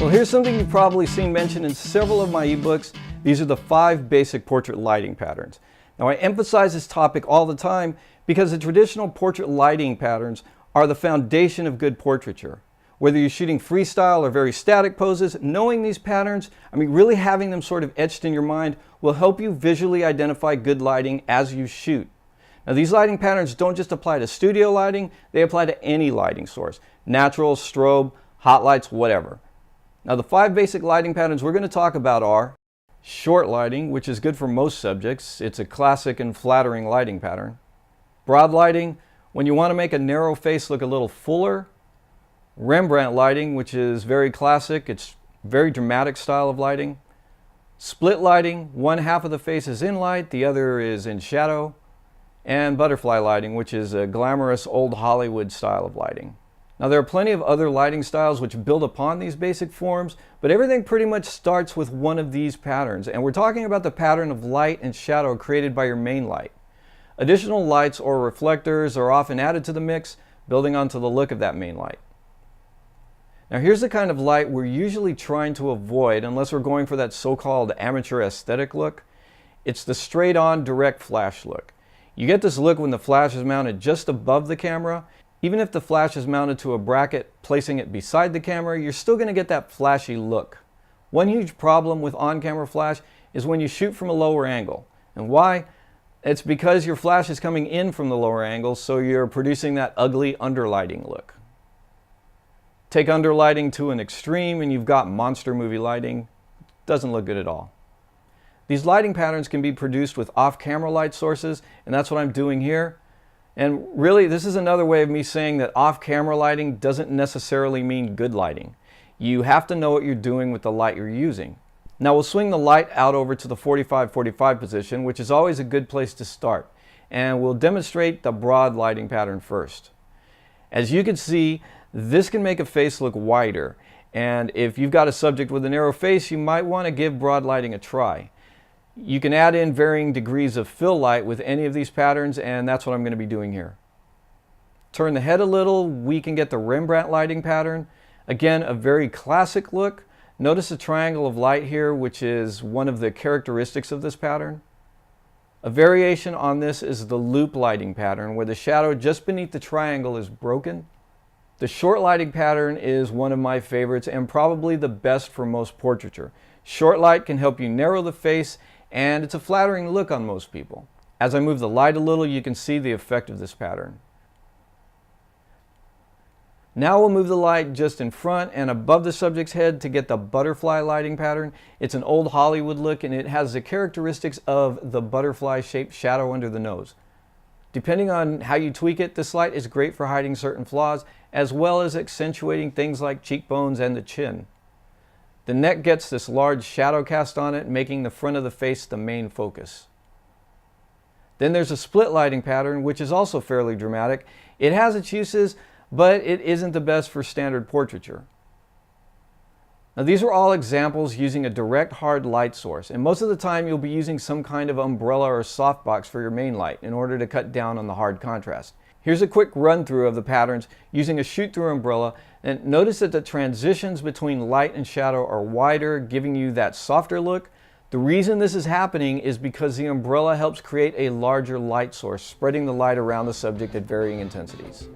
So here's something you've probably seen mentioned in several of my ebooks. These are the 5 basic portrait lighting patterns. Now I emphasize this topic all the time because the traditional portrait lighting patterns are the foundation of good portraiture. Whether you're shooting freestyle or very static poses, knowing these patterns, really having them sort of etched in your mind, will help you visually identify good lighting as you shoot. Now these lighting patterns don't just apply to studio lighting, they apply to any lighting source. Natural, strobe, hot lights, whatever. Now the 5 basic lighting patterns we're going to talk about are short lighting, which is good for most subjects. It's a classic and flattering lighting pattern. Broad lighting, when you want to make a narrow face look a little fuller. Rembrandt lighting, which is very classic. It's very dramatic style of lighting. Split lighting, one half of the face is in light, the other is in shadow. And butterfly lighting, which is a glamorous old Hollywood style of lighting. Now there are plenty of other lighting styles which build upon these basic forms, but everything pretty much starts with one of these patterns, and we're talking about the pattern of light and shadow created by your main light. Additional lights or reflectors are often added to the mix, building onto the look of that main light. Now here's the kind of light we're usually trying to avoid unless we're going for that so-called amateur aesthetic look. It's the straight-on direct flash look. You get this look when the flash is mounted just above the camera. Even if the flash is mounted to a bracket, placing it beside the camera, you're still going to get that flashy look. One huge problem with on-camera flash is when you shoot from a lower angle. And why? It's because your flash is coming in from the lower angle, so you're producing that ugly underlighting look. Take underlighting to an extreme and you've got monster movie lighting. Doesn't look good at all. These lighting patterns can be produced with off-camera light sources, and that's what I'm doing here. And really, this is another way of me saying that off-camera lighting doesn't necessarily mean good lighting. You have to know what you're doing with the light you're using. Now we'll swing the light out over to the 45-45 position, which is always a good place to start. And we'll demonstrate the broad lighting pattern first. As you can see, this can make a face look wider. And if you've got a subject with a narrow face, you might want to give broad lighting a try. You can add in varying degrees of fill light with any of these patterns, and that's what I'm going to be doing here. Turn the head a little, we can get the Rembrandt lighting pattern. Again, a very classic look. Notice the triangle of light here, which is one of the characteristics of this pattern. A variation on this is the loop lighting pattern, where the shadow just beneath the triangle is broken. The short lighting pattern is one of my favorites and probably the best for most portraiture. Short light can help you narrow the face, and it's a flattering look on most people. As I move the light a little, you can see the effect of this pattern. Now we'll move the light just in front and above the subject's head to get the butterfly lighting pattern. It's an old Hollywood look, and it has the characteristics of the butterfly-shaped shadow under the nose. Depending on how you tweak it, this light is great for hiding certain flaws, as well as accentuating things like cheekbones and the chin. The neck gets this large shadow cast on it, making the front of the face the main focus. Then there's a split lighting pattern, which is also fairly dramatic. It has its uses, but it isn't the best for standard portraiture. Now these are all examples using a direct hard light source, and most of the time you'll be using some kind of umbrella or softbox for your main light in order to cut down on the hard contrast. Here's a quick run through of the patterns using a shoot-through umbrella, and notice that the transitions between light and shadow are wider, giving you that softer look. The reason this is happening is because the umbrella helps create a larger light source, spreading the light around the subject at varying intensities.